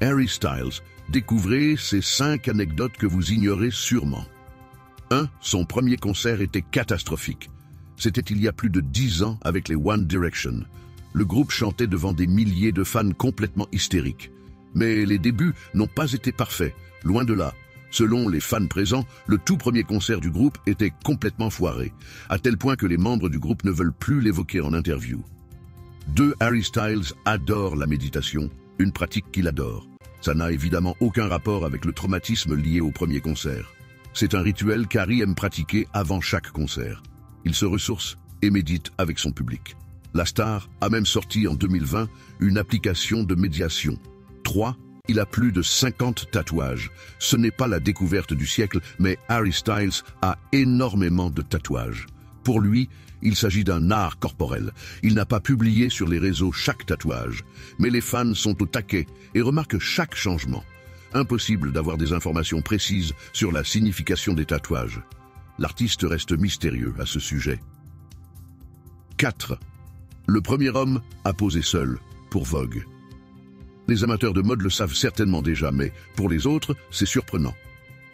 Harry Styles, découvrez ces 5 anecdotes que vous ignorez sûrement. 1. Son premier concert était catastrophique. C'était il y a plus de 10 ans avec les One Direction. Le groupe chantait devant des milliers de fans complètement hystériques. Mais les débuts n'ont pas été parfaits, loin de là. Selon les fans présents, le tout premier concert du groupe était complètement foiré, à tel point que les membres du groupe ne veulent plus l'évoquer en interview. 2. Harry Styles adore la méditation, une pratique qu'il adore. Ça n'a évidemment aucun rapport avec le traumatisme lié au premier concert. C'est un rituel qu'Harry aime pratiquer avant chaque concert. Il se ressource et médite avec son public. La star a même sorti en 2020 une application de médiation. 3. Il a plus de 50 tatouages. Ce n'est pas la découverte du siècle, mais Harry Styles a énormément de tatouages. Pour lui, il s'agit d'un art corporel. Il n'a pas publié sur les réseaux chaque tatouage, mais les fans sont au taquet et remarquent chaque changement. Impossible d'avoir des informations précises sur la signification des tatouages. L'artiste reste mystérieux à ce sujet. 4. Le premier homme a posé seul, pour Vogue. Les amateurs de mode le savent certainement déjà, mais pour les autres, c'est surprenant.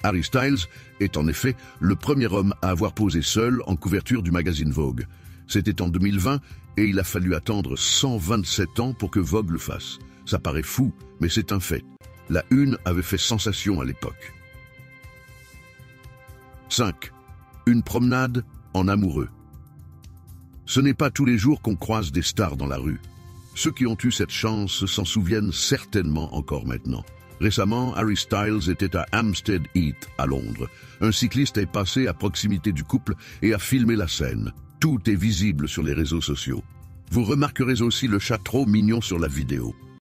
Harry Styles est en effet le premier homme à avoir posé seul en couverture du magazine Vogue. C'était en 2020 et il a fallu attendre 127 ans pour que Vogue le fasse. Ça paraît fou, mais c'est un fait. La une avait fait sensation à l'époque. 5. Une promenade en amoureux. Ce n'est pas tous les jours qu'on croise des stars dans la rue. Ceux qui ont eu cette chance s'en souviennent certainement encore maintenant. Récemment, Harry Styles était à Hampstead Heath, à Londres. Un cycliste est passé à proximité du couple et a filmé la scène. Tout est visible sur les réseaux sociaux. Vous remarquerez aussi le chat trop mignon sur la vidéo.